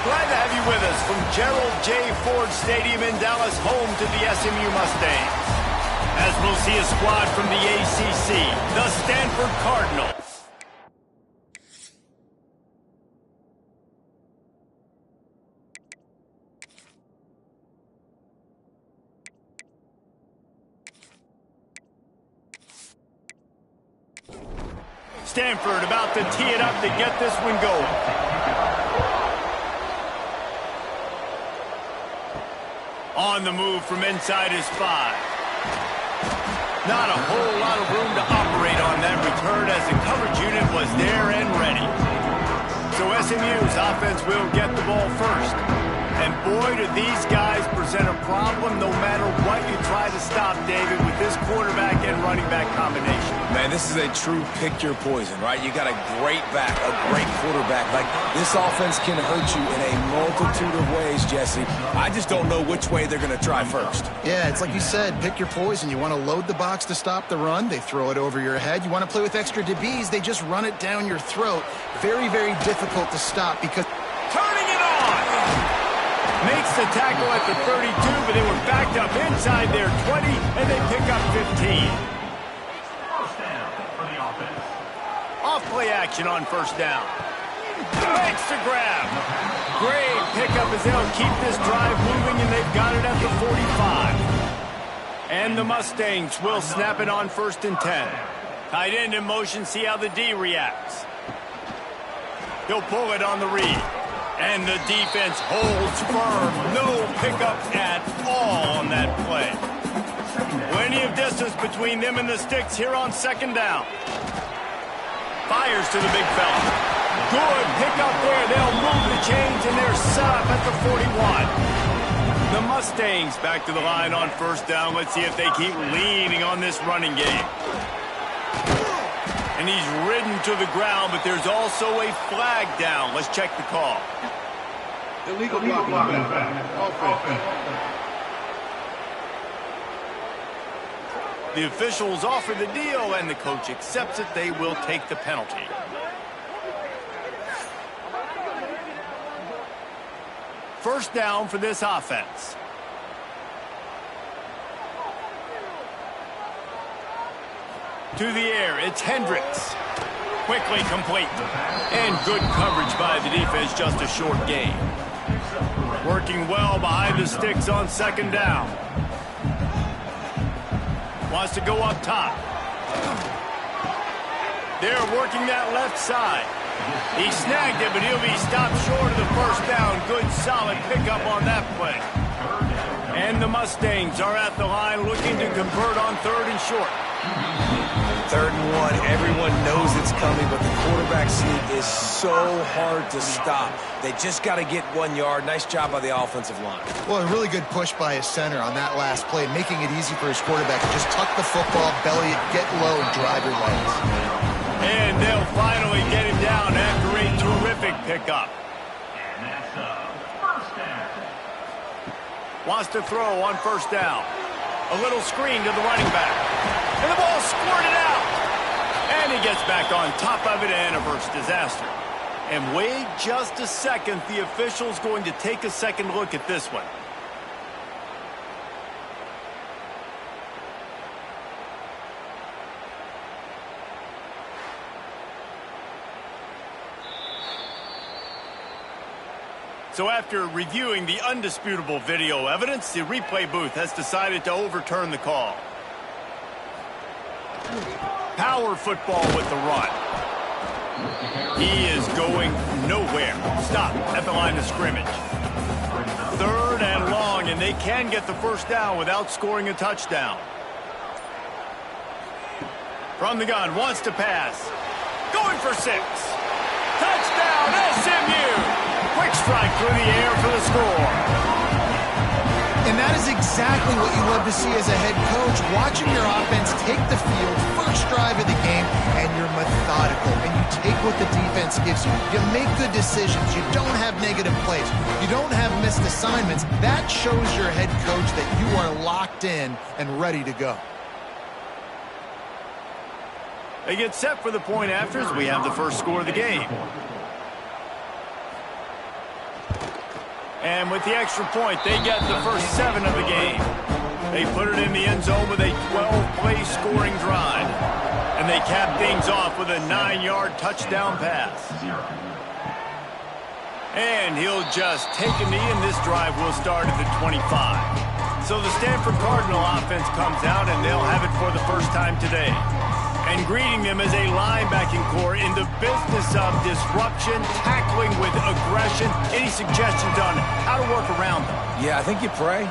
Glad to have you with us from Gerald J. Ford Stadium in Dallas, home to the SMU Mustangs. As we'll see a squad from the ACC, the Stanford Cardinals. Stanford about to tee it up to get this one going. On the move from inside his 5. Not a whole lot of room to operate on that return as the coverage unit was there and ready. So SMU's offense will get the ball first. And boy, do these guys present a problem no matter what you try to stop, David, with this quarterback and running back combination. Man, this is a true pick your poison, right? You got a great back, a great quarterback. Like, this offense can hurt you in a multitude of ways, Jesse. I just don't know which way they're going to try first. Yeah, it's like you said, pick your poison. You want to load the box to stop the run, they throw it over your head. You want to play with extra DBs, they just run it down your throat. Very, very difficult to stop because... Turning it on! Makes the tackle at the 32, but they were backed up inside their 20, and they pick up 15. Off play action on first down. Makes the grab. Great pickup as they'll keep this drive moving, and they've got it at the 45. And the Mustangs will snap it on first and 10. Tight end in motion, see how the D reacts. He'll pull it on the read. And the defense holds firm. No pickup at all on that play. Plenty of distance between them and the sticks here on second down. Fires to the big fella. Good pickup there. They'll move the chains, and they're set up at the 41. The Mustangs back to the line on first down. Let's see if they keep leaning on this running game. And he's ridden to the ground, but there's also a flag down. Let's check the call. Illegal blocking offense. The officials offer the deal, and the coach accepts it. They will take the penalty. First down for this offense. To the air, it's Hendricks. Quickly complete. And good coverage by the defense, just a short gain. Working well behind the sticks on second down. Wants to go up top. They're working that left side. He snagged it, but he'll be stopped short of the first down. Good, solid pickup on that play. And the Mustangs are at the line looking to convert on third and short. 3rd and 1, everyone knows it's coming, but the quarterback sneak is so hard to stop. They just got to get 1 yard. Nice job by the offensive line. Well, a really good push by his center on that last play, making it easy for his quarterback to just tuck the football, belly it, get low, and drive your legs. And they'll finally get him down after a terrific pickup. And that's first down. Wants to throw on first down. A little screen to the running back. And the ball squirted out. And he gets back on top of it and averts disaster. And wait just a second. The official's going to take a second look at this one. So after reviewing the undisputable video evidence, the replay booth has decided to overturn the call. Power football with the run. He is going nowhere. Stop at the line of scrimmage. 3rd and long, and they can get the first down without scoring a touchdown. From the gun, wants to pass. Going for 6. Touchdown, SMU! Quick strike through the air for the score. And that is exactly what you love to see as a head coach, watching your offense take the field, first drive of the game, and you're methodical, and you take what the defense gives you. You make good decisions. You don't have negative plays. You don't have missed assignments. That shows your head coach that you are locked in and ready to go. They get set for the point afters. We have the first score of the game. And with the extra point, they get the first 7 of the game. They put it in the end zone with a 12-play scoring drive. And they cap things off with a 9-yard touchdown pass. And he'll just take a knee, and this drive will start at the 25. So the Stanford Cardinal offense comes out, and they'll have it for the first time today. And greeting them as a linebacking core in the business of disruption, tackling with aggression. Any suggestions on how to work around them? Yeah, I think you pray.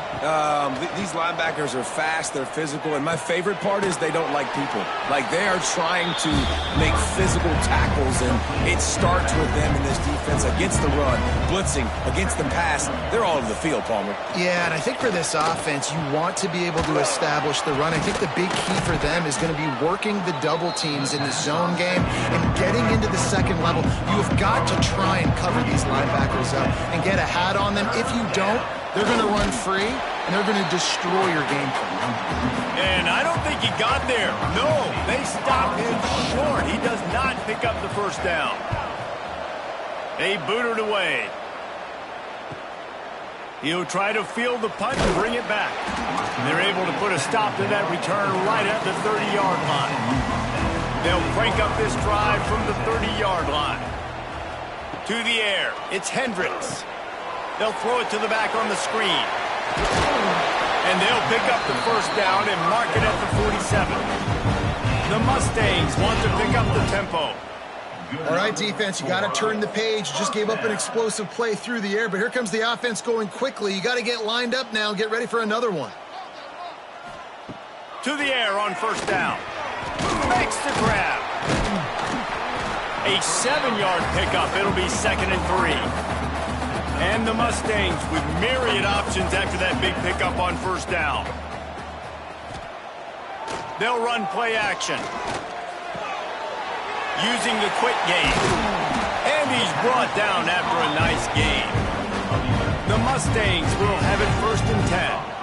These linebackers are fast, they're physical, and my favorite part is they don't like people. Like, they are trying to make physical tackles, and it starts with them in this defense against the run, blitzing, against the pass. They're all over the field, Palmer. Yeah, and I think for this offense, you want to be able to establish the run. I think the big key for them is going to be working the double teams in the zone game and getting into the second level. You have got to try and cover these linebackers up and get a hat on them. If you don't, they're going to run free, and they're going to destroy your game plan. And I don't think he got there. No, they stopped him short. He does not pick up the first down. They boot it away. He'll try to field the punt and bring it back. They're able to put a stop to that return right at the 30-yard line. They'll crank up this drive from the 30-yard line. To the air, it's Hendricks. They'll throw it to the back on the screen. And they'll pick up the first down and mark it at the 47. The Mustangs want to pick up the tempo. All right, defense, you got to turn the page. You just gave up an explosive play through the air, but here comes the offense going quickly. You got to get lined up now and get ready for another one. To the air on first down. Makes the grab. A 7-yard pickup. It'll be 2nd and 3. And the Mustangs with myriad options after that big pickup on first down. They'll run play action. Using the quick game. And he's brought down after a nice gain. The Mustangs will have it 1st and 10.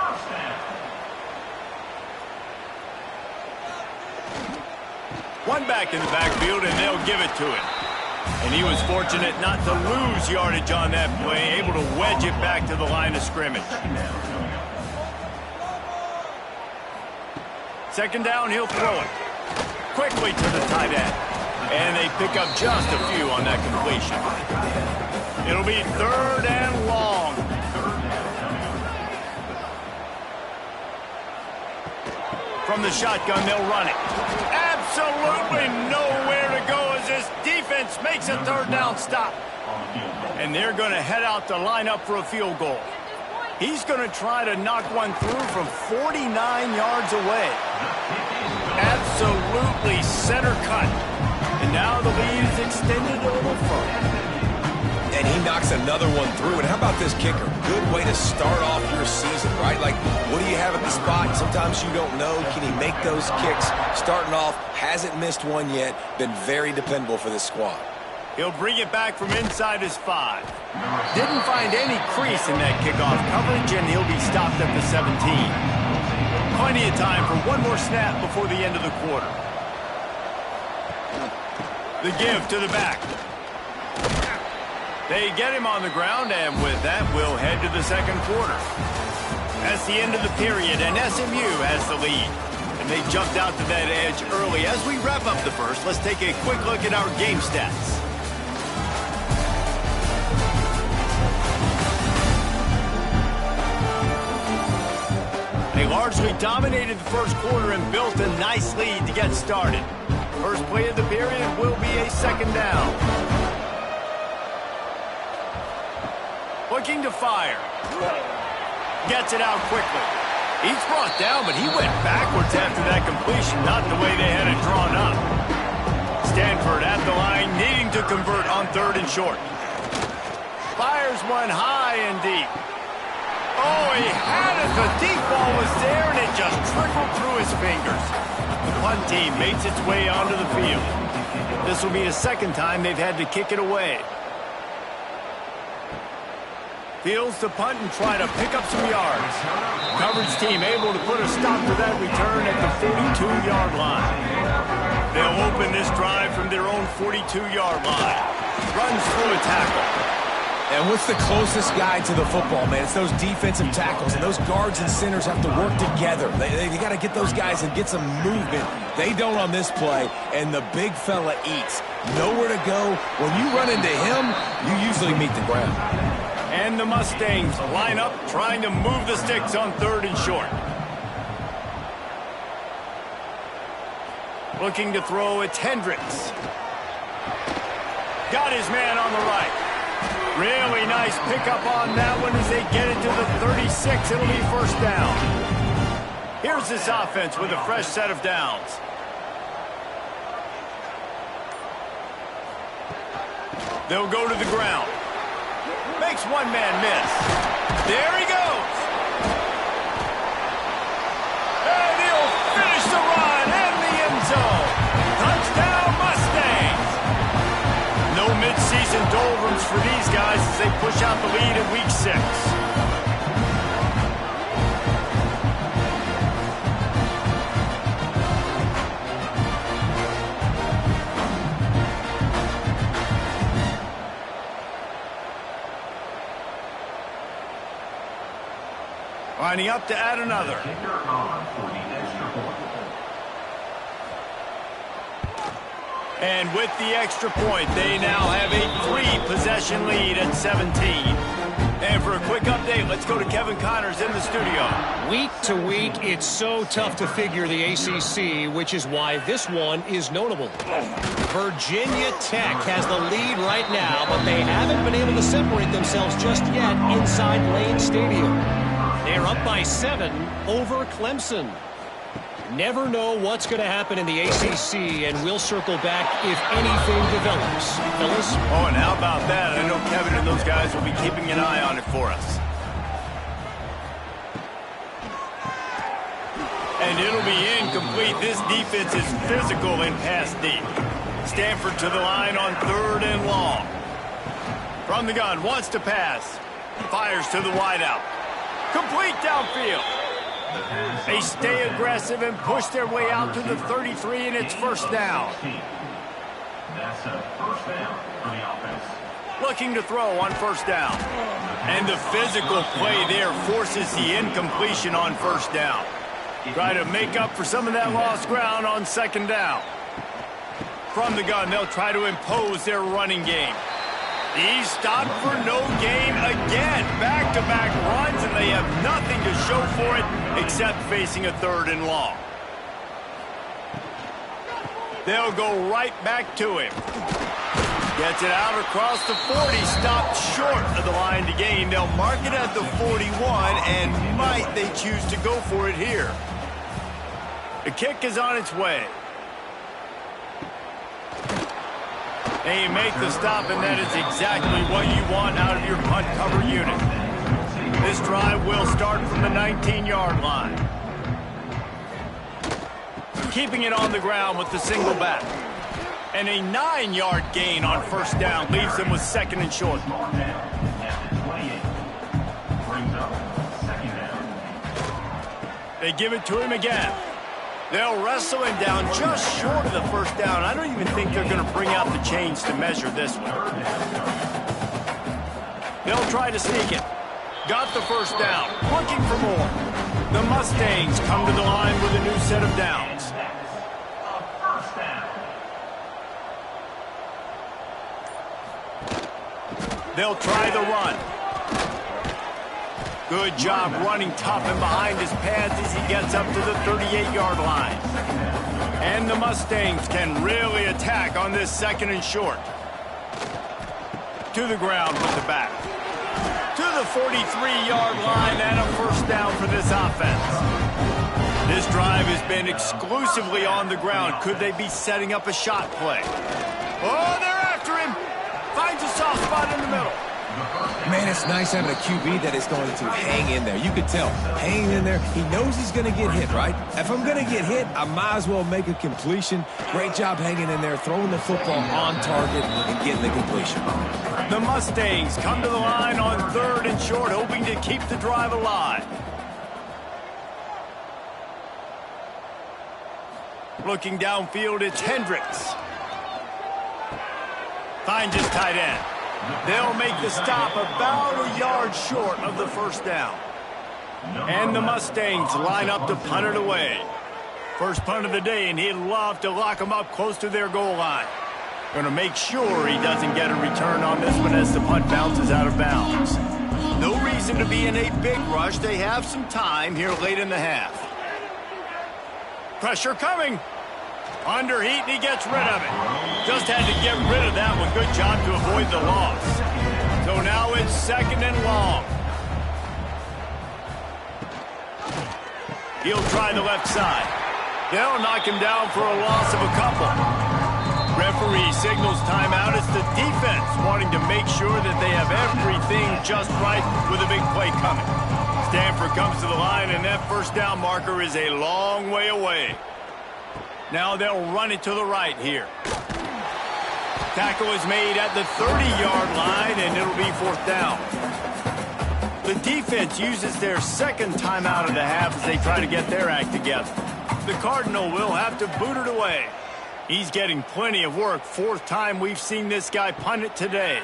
One back in the backfield, and they'll give it to him. And he was fortunate not to lose yardage on that play, able to wedge it back to the line of scrimmage. 2nd down, he'll throw it. Quickly to the tight end. And they pick up just a few on that completion. It'll be 3rd and long. From the shotgun, they'll run it. Absolutely nowhere to go as this defense makes a 3rd down stop. And they're going to head out to line up for a field goal. He's going to try to knock one through from 49 yards away. Absolutely center cut. And now the lead is extended a little further. And he knocks another one through. And how about this kicker? Good way to start off your season, right? Like, what do you have at the spot? Sometimes you don't know. Can he make those kicks? Starting off, hasn't missed one yet. Been very dependable for this squad. He'll bring it back from inside his 5. Didn't find any crease in that kickoff coverage, and he'll be stopped at the 17. Plenty of time for one more snap before the end of the quarter. The give to the back. They get him on the ground, and with that, we'll head to the 2nd quarter. That's the end of the period, and SMU has the lead. And they jumped out to that edge early. As we wrap up the first, let's take a quick look at our game stats. They largely dominated the first quarter and built a nice lead to get started. First play of the period will be a 2nd down. Looking to fire. Gets it out quickly. He's brought down, but he went backwards after that completion, not the way they had it drawn up. Stanford at the line, needing to convert on 3rd and short. Fires one high and deep. Oh, he had it. The deep ball was there, and it just trickled through his fingers. The punt team makes its way onto the field. This will be the 2nd time they've had to kick it away. Fields to punt and try to pick up some yards. Coverage team able to put a stop to that return at the 42-yard line. They'll open this drive from their own 42-yard line. Runs through a tackle. And what's the closest guy to the football, man? It's those defensive tackles, and those guards and centers have to work together. They got to get those guys and get some movement. They don't on this play, and the big fella eats. Nowhere to go. When you run into him, you usually meet the ground. And the Mustangs line up, trying to move the sticks on 3rd and short. Looking to throw, it's Hendricks. Got his man on the right. Really nice pickup on that one as they get it to the 36. It'll be 1st down. Here's this offense with a fresh set of downs. They'll go to the ground. Makes one man miss. There he goes. And he'll finish the run in the end zone. Touchdown, Mustangs. No mid-season doldrums for these guys as they push out the lead in Week 6. Lining up to add another. And with the extra point, they now have a 3-possession lead at 17. And for a quick update, let's go to Kevin Connors in the studio. Week to week, it's so tough to figure the ACC, which is why this one is notable. Virginia Tech has the lead right now, but they haven't been able to separate themselves just yet inside Lane Stadium. They're up by 7 over Clemson. Never know what's going to happen in the ACC, and we'll circle back if anything develops. Fellas? Oh, and how about that? I know Kevin and those guys will be keeping an eye on it for us. And it'll be incomplete. This defense is physical in pass deep. Stanford to the line on 3rd and long. From the gun, wants to pass. Fires to the wideout. Complete downfield. They stay aggressive and push their way out to the 33, and it's 1st down. That's a 1st down for the offense. Looking to throw on 1st down. And the physical play there forces the incompletion on 1st down. Try to make up for some of that lost ground on 2nd down. From the gun, they'll try to impose their running game. He's stopped for no gain again. Back-to-back runs, and they have nothing to show for it except facing a 3rd and long. They'll go right back to him. Gets it out across the 40, stopped short of the line to gain. They'll mark it at the 41, and might they choose to go for it here. The kick is on its way. They make the stop, and that is exactly what you want out of your punt cover unit. This drive will start from the 19-yard line. Keeping it on the ground with the single back. And a 9-yard gain on 1st down leaves them with 2nd and short. They give it to him again. They'll wrestle him down just short of the 1st down. I don't even think they're going to bring out the chains to measure this one. They'll try to sneak it. Got the 1st down. Looking for more. The Mustangs come to the line with a new set of downs. They'll try the run. Good job running tough and behind his pads as he gets up to the 38-yard line. And the Mustangs can really attack on this 2nd and short. To the ground with the back. To the 43-yard line and a 1st down for this offense. This drive has been exclusively on the ground. Could they be setting up a shot play? Oh, they're after him. Finds a soft spot in the middle. Man, it's nice having a QB that is going to hang in there. You could tell, hanging in there, he knows he's going to get hit, right? If I'm going to get hit, I might as well make a completion. Great job hanging in there, throwing the football on target and getting the completion. The Mustangs come to the line on 3rd and short, hoping to keep the drive alive. Looking downfield, it's Hendricks. Finds his tight end. They'll make the stop about a yard short of the first down. And the Mustangs line up to punt it away. First punt of the day, and he'd love to lock them up close to their goal line. Going to make sure he doesn't get a return on this one as the punt bounces out of bounds. No reason to be in a big rush. They have some time here late in the half. Pressure coming. Under heat, and he gets rid of it. Just had to get rid of that one. Good job to avoid the loss. So now it's second and long. He'll try the left side. They'll knock him down for a loss of a couple. Referee signals timeout. It's the defense wanting to make sure that they have everything just right with a big play coming. Stanford comes to the line, and that first down marker is a long way away. Now they'll run it to the right here. Tackle is made at the 30-yard line, and it'll be fourth down. The defense uses their second timeout of the half as they try to get their act together. The Cardinal will have to boot it away. He's getting plenty of work. Fourth time we've seen this guy punt it today.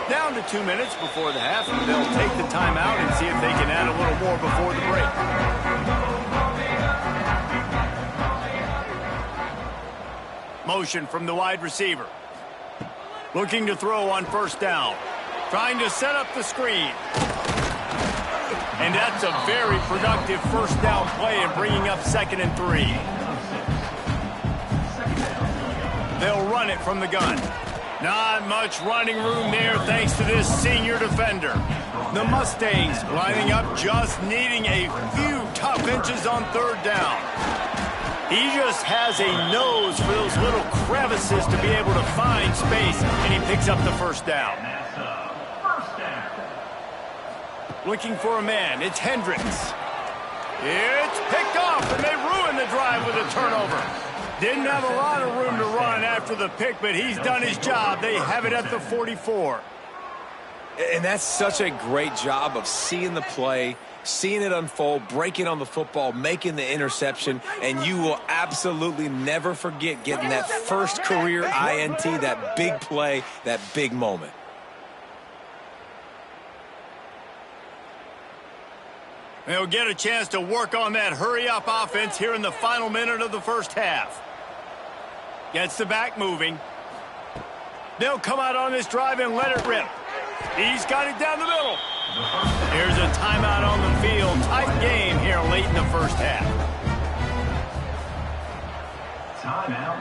Down to 2 minutes before the half, and they'll take the timeout and see if they can add a little more before the break. Motion from the wide receiver. Looking to throw on first down. Trying to set up the screen. And that's a very productive first down play and bringing up 2nd and 3. They'll run it from the gun. Not much running room there thanks to this senior defender. The Mustangs lining up, just needing a few tough inches on third down. He just has a nose for those little crevices to be able to find space, and he picks up the first down. Looking for a man, it's Hendricks. It's picked off, and they ruin the drive with a turnover. Didn't have a lot of room to run after the pick, but he's done his job. They have it at the 44. And that's such a great job of seeing the play, seeing it unfold, breaking on the football, making the interception, and you will absolutely never forget getting that first career INT, that big play, that big moment. They'll get a chance to work on that hurry-up offense here in the final minute of the first half. Gets the back moving. They'll come out on this drive and let it rip. He's got it down the middle. Here's a timeout on the field. Tight game here late in the first half. Timeout,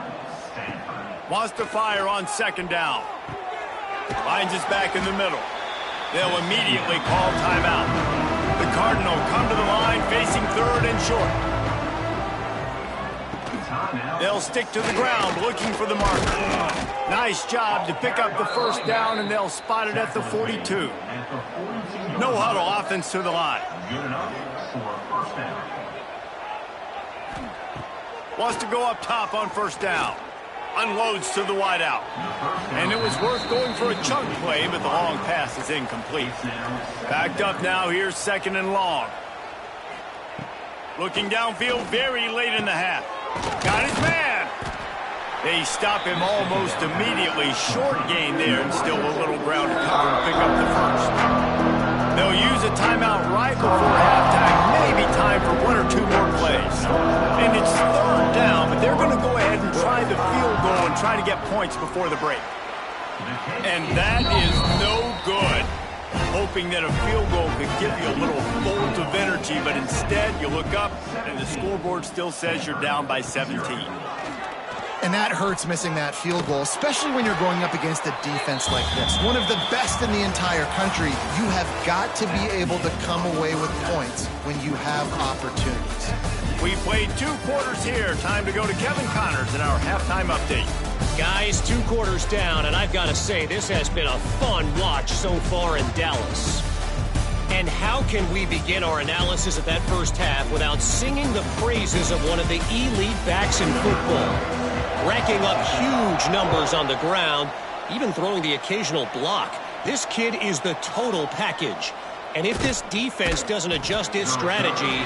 Stanford. Wants to fire on second down. Finds his back in the middle. They'll immediately call timeout. The Cardinal come to the line facing third and short. They'll stick to the ground looking for the marker. Nice job to pick up the first down, and they'll spot it at the 42. No huddle offense to the line. Wants to go up top on first down. Unloads to the wideout. And it was worth going for a chunk play, but the long pass is incomplete. Backed up now, here's 2nd and long. Looking downfield very late in the half. Got his man. They stop him almost immediately. Short gain there, and still a little ground to cover to pick up the first. They'll use a timeout right before halftime. Maybe time for 1 or 2 more plays. And it's third down, but they're going to go ahead and try the field goal and try to get points before the break. And that is no good. Hoping that a field goal could give you a little bolt of energy, but instead you look up and the scoreboard still says you're down by 17. And that hurts, missing that field goal, especially when you're going up against a defense like this. One of the best in the entire country. You have got to be able to come away with points when you have opportunities. We played 2 quarters here. Time to go to Kevin Connors in our halftime update. Guys, 2 quarters down, and I've got to say, this has been a fun watch so far in Dallas. And how can we begin our analysis of that first half without singing the praises of one of the elite backs in football? Racking up huge numbers on the ground, even throwing the occasional block. This kid is the total package. And if this defense doesn't adjust its strategy,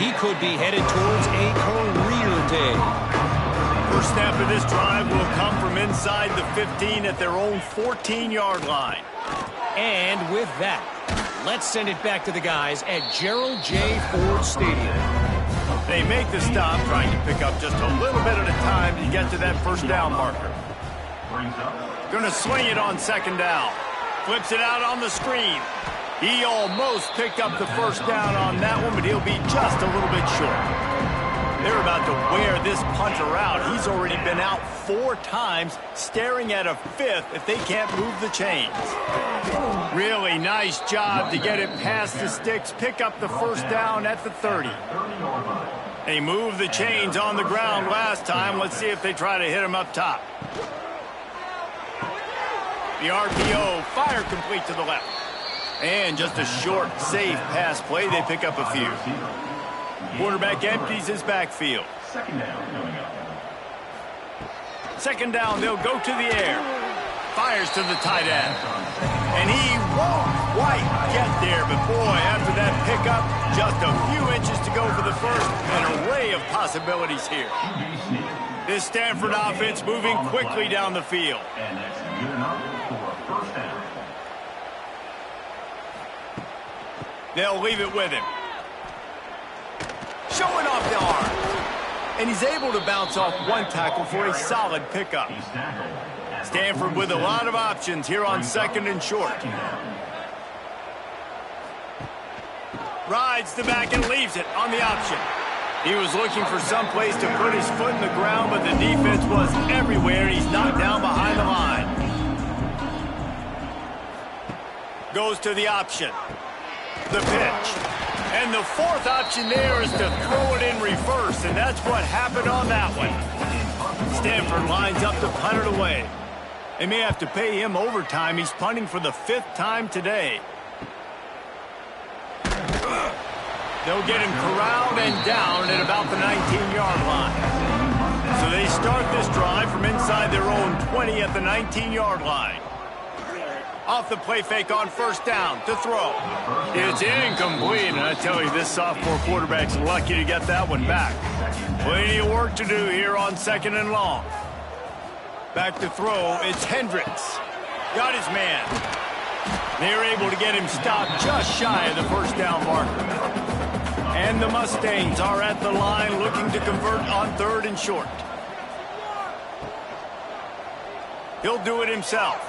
he could be headed towards a career day. First snap of this drive will come from inside the 15 at their own 14-yard line. And with that, let's send it back to the guys at Gerald J. Ford Stadium. They make the stop, trying to pick up just a little bit at a time to get to that first down marker. Going to swing it on second down. Flips it out on the screen. He almost picked up the first down on that one, but he'll be just a little bit short. They're about to wear this punter out. He's already been out 4 times, staring at a 5th if they can't move the chains. Really nice job to get it past the sticks, pick up the first down at the 30. They moved the chains on the ground last time. Let's see if they try to hit him up top. The RPO, fire complete to the left. And just a short, safe pass play. They pick up a few. Quarterback empties his backfield. Second down, they'll go to the air. Fires to the tight end. And he won't quite get there, but boy, after that pickup, just a few inches to go for the first. An array of possibilities here. This Stanford offense moving quickly down the field. And that's good enough for a first down. They'll leave it with him. Showing off the arm. And he's able to bounce off one tackle for a solid pickup. Stanford with a lot of options here on second and short. Rides the back and leaves it on the option. He was looking for some place to put his foot in the ground, but the defense was everywhere, and he's knocked down behind the line. Goes to the option. The pitch. And the fourth option there is to throw it in reverse, and that's what happened on that one. Stanford lines up to punt it away. They may have to pay him overtime. He's punting for the 5th time today. They'll get him corralled and down at about the 19-yard line. So they start this drive from inside their own 20 at the 19-yard line. Off the play fake on first down to throw. It's incomplete, and I tell you, this sophomore quarterback's lucky to get that one back. Plenty of work to do here on second and long. Back to throw, it's Hendricks. Got his man. They're able to get him stopped just shy of the first down marker. And the Mustangs are at the line looking to convert on third and short. He'll do it himself.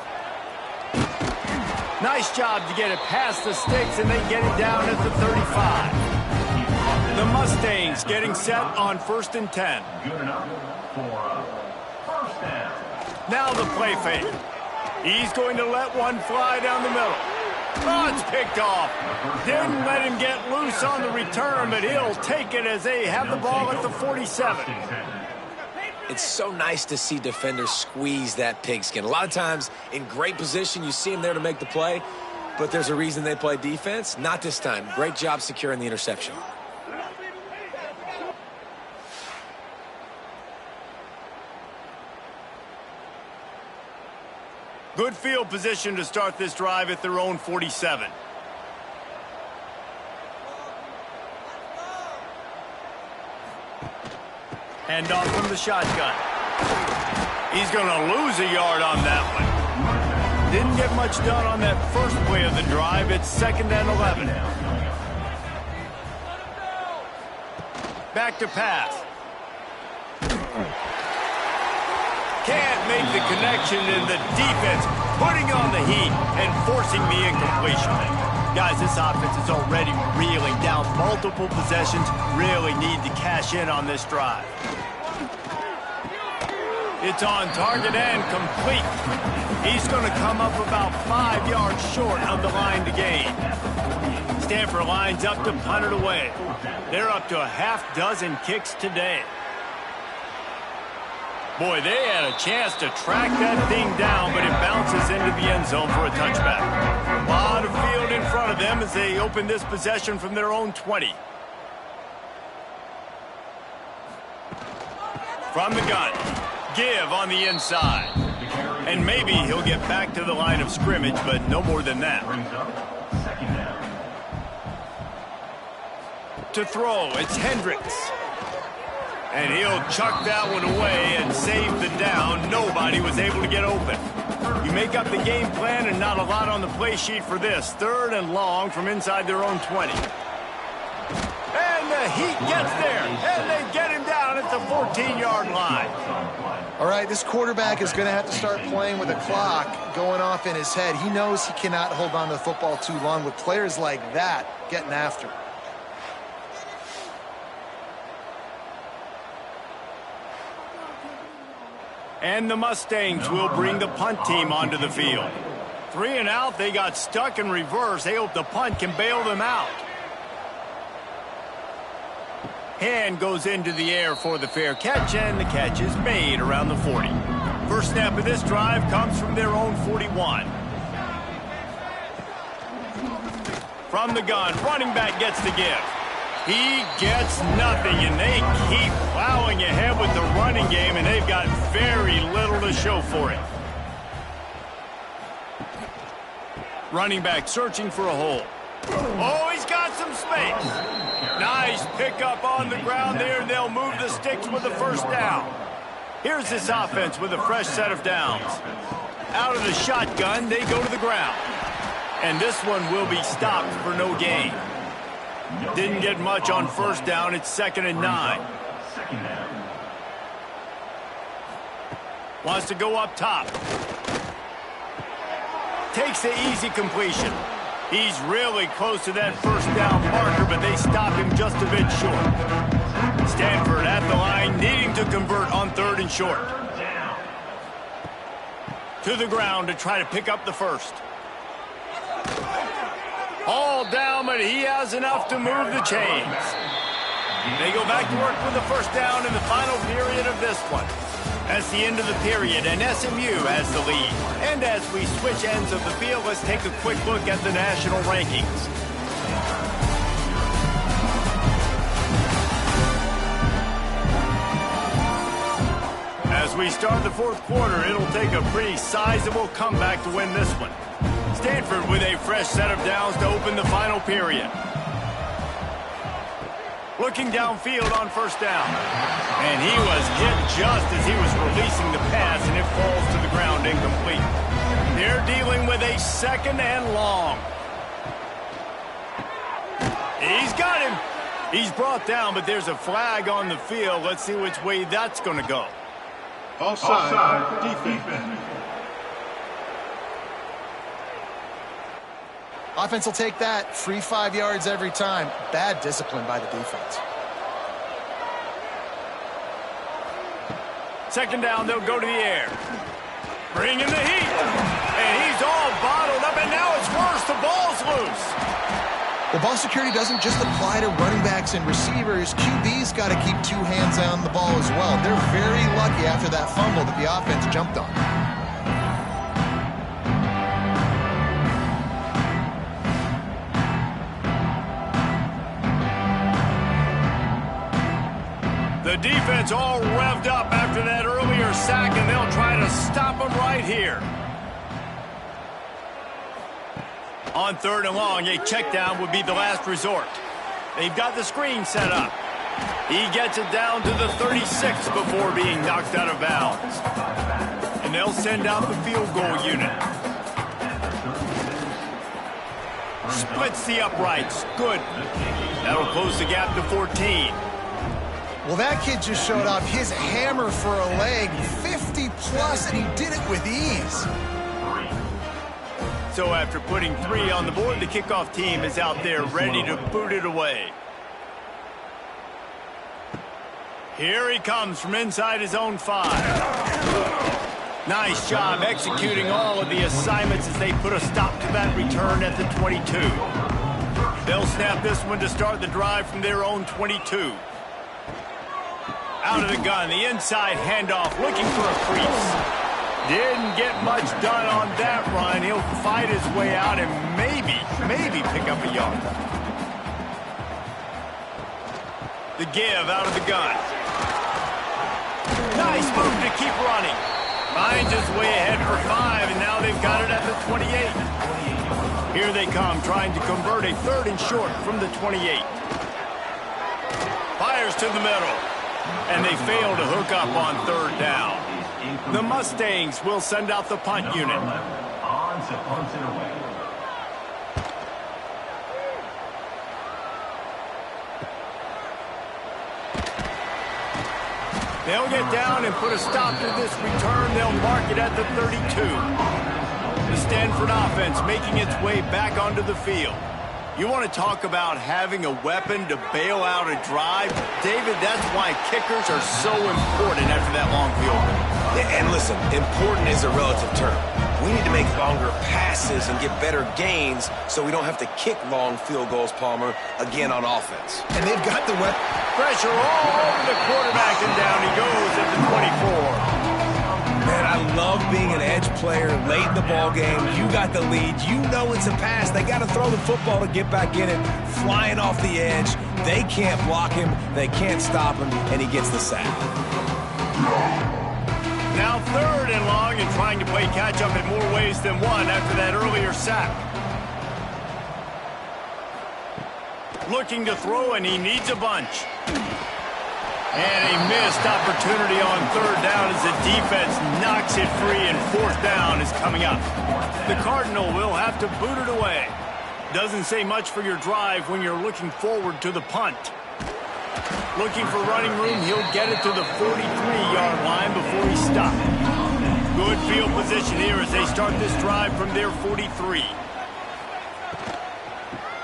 Nice job to get it past the sticks, and they get it down at the 35. The Mustangs getting set on 1st and 10. Good enough for a first down. Now the play fake. He's going to let one fly down the middle. Oh, it's picked off. Didn't let him get loose on the return, but he'll take it as they have the ball at the 47. It's so nice to see defenders squeeze that pigskin. A lot of times in great position, you see them there to make the play, but there's a reason they play defense. Not this time. Great job securing the interception. Good field position to start this drive at their own 47. Hand off from the shotgun. He's going to lose a yard on that one. Didn't get much done on that first play of the drive. It's 2nd and 11. Back to pass. Can't make the connection, and the defense putting on the heat and forcing the incompletion. Guys, this offense is already reeling down multiple possessions. Really need to cash in on this drive. It's on target and complete. He's going to come up about 5 yards short of the line to gain. Stanford lines up to punt it away. They're up to a half dozen kicks today. Boy, they had a chance to track that thing down, but it bounces into the end zone for a touchback. A lot of field in front of them as they open this possession from their own 20. From the gun. Give on the inside. And maybe he'll get back to the line of scrimmage, but no more than that. To throw, it's Hendricks. And he'll chuck that one away and save the down. Nobody was able to get open. You make up the game plan and not a lot on the play sheet for this. 3rd and long from inside their own 20. And the Heat gets there, and they get him down at the 14-yard line. All right, this quarterback is going to have to start playing with a clock going off in his head. He knows he cannot hold on to the football too long with players like that getting after him. And the Mustangs will bring the punt team onto the field. 3 and out, they got stuck in reverse. They hope the punt can bail them out. Hand goes into the air for the fair catch, and the catch is made around the 40. First snap of this drive comes from their own 41. From the gun, running back gets the give. He gets nothing, and they keep plowing ahead with the running game, and they've got very little to show for it. Running back searching for a hole. Oh, he's got some space. Nice pickup on the ground there, and they'll move the sticks with the first down. Here's this offense with a fresh set of downs. Out of the shotgun, they go to the ground. And this one will be stopped for no gain. Didn't get much on first down. It's 2nd and 9. Wants to go up top. Takes the easy completion. He's really close to that first down marker, but they stop him just a bit short. Stanford at the line, needing to convert on 3rd and short. To the ground to try to pick up the first. All down, but he has enough to move the chains. They go back to work with the first down in the final period of this one. That's the end of the period, and SMU has the lead. And as we switch ends of the field, let's take a quick look at the national rankings. As we start the 4th quarter, it'll take a pretty sizable comeback to win this one. Stanford with a fresh set of downs to open the final period. Looking downfield on first down. And he was hit just as he was releasing the pass, and it falls to the ground incomplete. They're dealing with a 2nd and long. He's got him. He's brought down, but there's a flag on the field. Let's see which way that's going to go. Offside, defense. Offense will take that. Free 5 yards every time. Bad discipline by the defense. 2nd down, they'll go to the air. Bring in the heat. And he's all bottled up, and now it's worse. The ball's loose. Well, ball security doesn't just apply to running backs and receivers. QB's got to keep 2 hands on the ball as well. They're very lucky after that fumble that the offense jumped on. The defense all revved up after that earlier sack, and they'll try to stop him right here. On 3rd and long, a check down would be the last resort. They've got the screen set up. He gets it down to the 36 before being knocked out of bounds. And they'll send out the field goal unit. Splits the uprights. Good. That'll close the gap to 14. Well, that kid just showed off his hammer for a leg, 50-plus, and he did it with ease. So after putting 3 on the board, the kickoff team is out there ready to boot it away. Here he comes from inside his own 5. Nice job executing all of the assignments as they put a stop to that return at the 22. They'll snap this one to start the drive from their own 22. Out of the gun, the inside handoff, looking for a crease. Didn't get much done on that run. He'll fight his way out and maybe pick up a yard. The give out of the gun. Nice move to keep running. Finds his way ahead for 5, and now they've got it at the 28. Here they come, trying to convert a 3rd and short from the 28. Fires to the middle. And they fail to hook up on third down. The Mustangs will send out the punt unit. On to punt it away. They'll get down and put a stop to this return. They'll mark it at the 32. The Stanford offense making its way back onto the field. You want to talk about having a weapon to bail out a drive? David, that's why kickers are so important after that long field goal. Yeah, and listen, important is a relative term. We need to make longer passes and get better gains so we don't have to kick long field goals, Palmer, again on offense. And they've got the weapon. Pressure all over the quarterback, and down he goes at the 24. Man, I love being an edge player late in the ball game. You got the lead. You know it's a pass. They got to throw the football to get back in it. Flying off the edge. They can't block him. They can't stop him, and he gets the sack. Now third and long, and trying to play catch-up in more ways than one after that earlier sack. Looking to throw, and he needs a bunch. And a missed opportunity on third down as the defense knocks it free, and fourth down is coming up. The Cardinal will have to boot it away. Doesn't say much for your drive when you're looking forward to the punt. Looking for running room, he'll get it to the 43-yard line before he stops. Good field position here as they start this drive from their 43.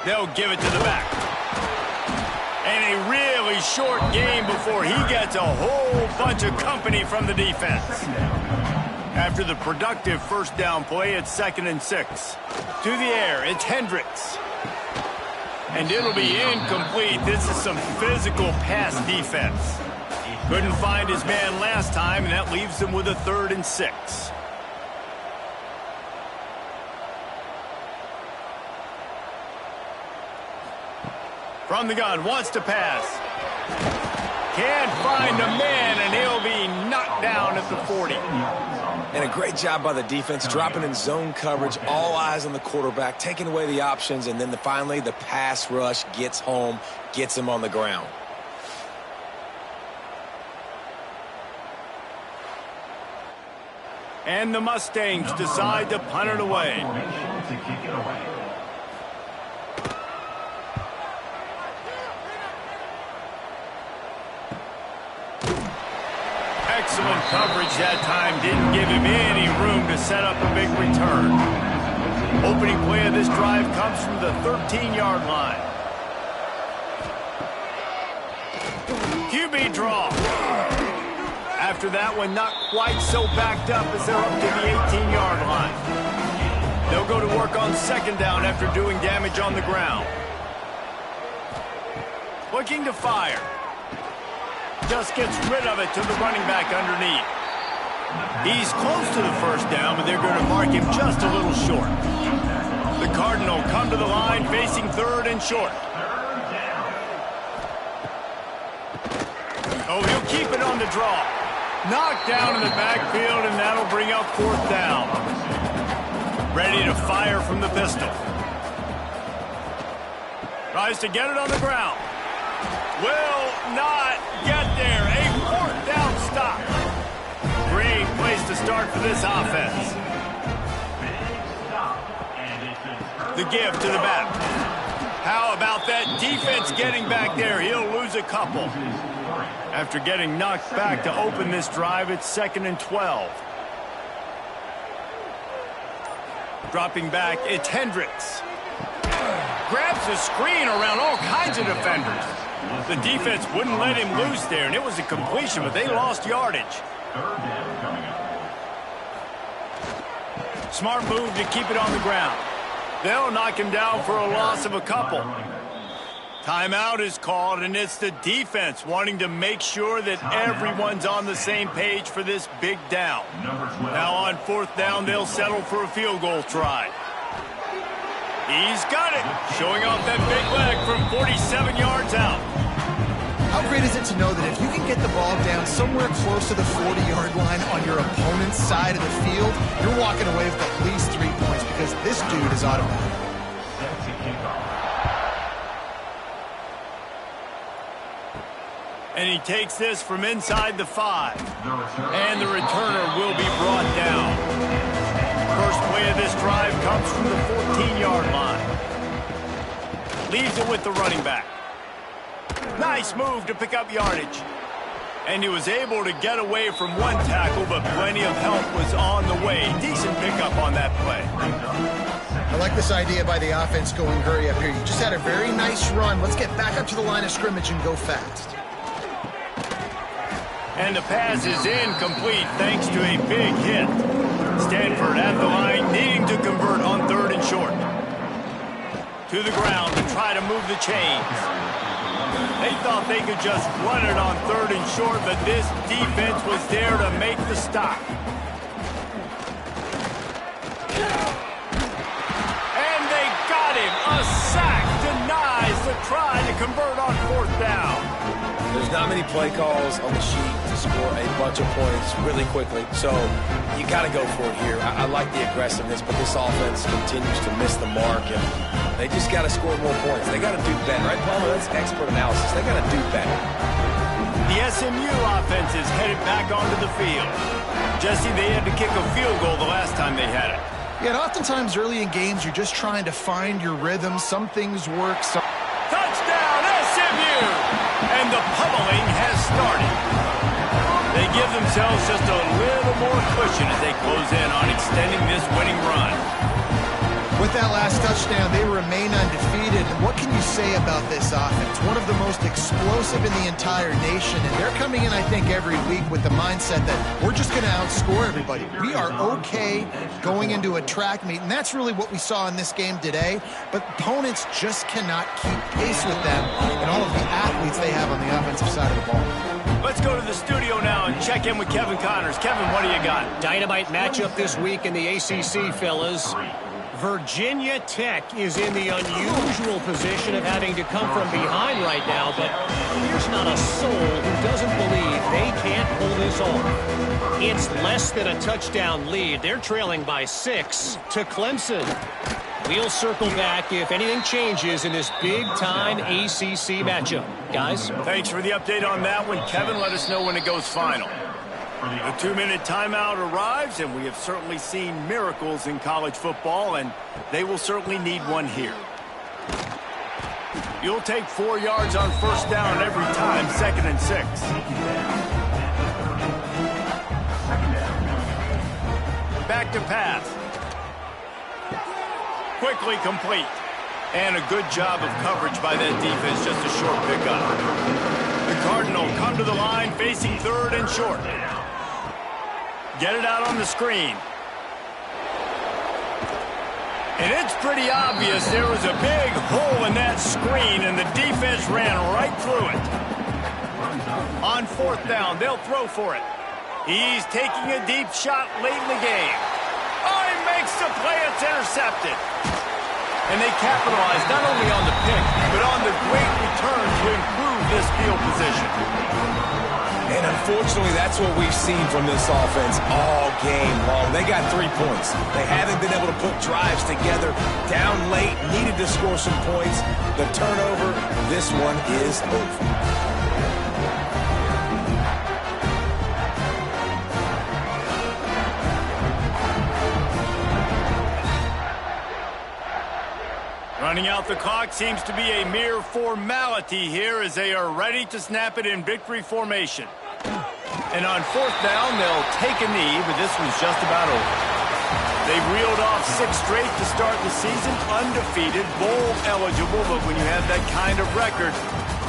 They'll give it to the back. And a really short game before he gets a whole bunch of company from the defense. After the productive first down play, it's 2nd and 6. To the air, it's Hendricks. And it'll be incomplete. This is some physical pass defense. Couldn't find his man last time, and that leaves him with a 3rd and 6. From the gun, wants to pass. Can't find a man, and he'll be knocked down at the 40. And a great job by the defense, dropping in zone coverage, all eyes on the quarterback, taking away the options, and then finally the pass rush gets home, gets him on the ground. And the Mustangs decide to punt it away. To kick it away. Excellent coverage that time. Didn't give him any room to set up a big return. Opening play of this drive comes from the 13-yard line. QB draw. After that one, not quite so backed up as they're up to the 18-yard line. They'll go to work on 2nd down after doing damage on the ground. Looking to fire. Just gets rid of it to the running back underneath. He's close to the first down, but they're going to mark him just a little short. The Cardinal come to the line facing 3rd and short. Oh, he'll keep it on the draw. Knocked down in the backfield, and that'll bring up 4th down. Ready to fire from the pistol. Tries to get it on the ground. Will not get there. A 4th down stop. Great place to start for this offense. The give to the back. How about that defense getting back there? He'll lose a couple. After getting knocked back to open this drive, it's 2nd and 12. Dropping back, it's Hendricks. Grabs the screen around all kinds of defenders. The defense wouldn't let him loose there, and it was a completion, but they lost yardage. Smart move to keep it on the ground. They'll knock him down for a loss of a couple. Timeout is called, and it's the defense wanting to make sure that everyone's on the same page for this big down. Now on 4th down, they'll settle for a field goal try. He's got it, showing off that big leg from 47 yards out. How great is it to know that if you can get the ball down somewhere close to the 40-yard line on your opponent's side of the field, you're walking away with at least 3 points because this dude is automatic. And he takes this from inside the 5. And the returner will be brought down. First play of this drive comes from the 14-yard line. Leaves it with the running back. Nice move to pick up yardage. And he was able to get away from one tackle, but plenty of help was on the way. Decent pickup on that play. I like this idea by the offense going hurry up here. You just had a very nice run. Let's get back up to the line of scrimmage and go fast. And the pass is incomplete thanks to a big hit. Stanford at the line, needing to convert on 3rd and short. To the ground to try to move the chains. They thought they could just run it on 3rd and short, but this defense was there to make the stop. And they got him. A sack denies the try to convert on 4th down. There's not many play calls on the sheet to score a bunch of points really quickly, so you got to go for it here. I like the aggressiveness, but this offense continues to miss the mark, and they just got to score more points. They got to do better, right, Palmer? That's expert analysis. They got to do better. The SMU offense is headed back onto the field. Jesse, they had to kick a field goal the last time they had it. Yeah, and oftentimes early in games, you're just trying to find your rhythm. Some things work, some... Touchdown, SMU! And the pummeling has started. They give themselves just a little more cushion as they close in on extending this winning run. With that last touchdown, they remain undefeated. And what can you say about this offense? One of the most explosive in the entire nation. And they're coming in, I think, every week with the mindset that we're just going to outscore everybody. We are okay going into a track meet. And that's really what we saw in this game today. But opponents just cannot keep pace with them and all of the athletes they have on the offensive side of the ball. Let's go to the studio now and check in with Kevin Connors. Kevin, what do you got? Dynamite matchup this week in the ACC, fellas. Virginia Tech is in the unusual position of having to come from behind right now, but there's not a soul who doesn't believe they can't pull this off. It's less than a touchdown lead. They're trailing by 6 to Clemson. We'll circle back if anything changes in this big-time ACC matchup. Guys? Thanks for the update on that one, Kevin. Let us know when it goes final. The 2-minute timeout arrives, and we have certainly seen miracles in college football, and they will certainly need one here. You'll take 4 yards on 1st down every time, 2nd and 6. Back to pass. Quickly complete. And a good job of coverage by that defense, just a short pickup. The Cardinal come to the line facing 3rd and short. Get it out on the screen. And it's pretty obvious there was a big hole in that screen, and the defense ran right through it. On 4th down, they'll throw for it. He's taking a deep shot late in the game. Oh, he makes the play. It's intercepted. And they capitalize not only on the pick, but on the great return to improve this field position. And unfortunately, that's what we've seen from this offense all game long. They got 3 points. They haven't been able to put drives together. Down late, needed to score some points. The turnover, this one is over. Running out the clock seems to be a mere formality here as they are ready to snap it in victory formation. And on 4th down, they'll take a knee, but this one's just about over. They've reeled off 6 straight to start the season, undefeated, bowl eligible, but when you have that kind of record,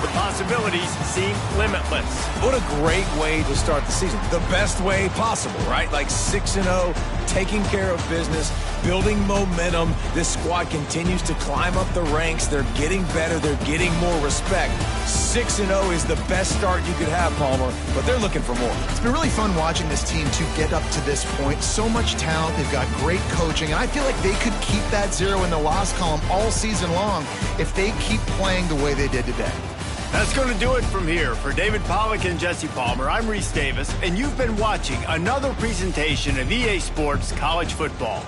the possibilities seem limitless. What a great way to start the season. The best way possible, right? Like 6-0, taking care of business, building momentum. This squad continues to climb up the ranks. They're getting better. They're getting more respect. 6-0 is the best start you could have, Palmer, but they're looking for more. It's been really fun watching this team to get up to this point. So much talent. They've got great coaching, and I feel like they could keep that 0 in the loss column all season long if they keep playing the way they did today. That's going to do it from here. For David Pollack and Jesse Palmer, I'm Reese Davis, and you've been watching another presentation of EA Sports College Football.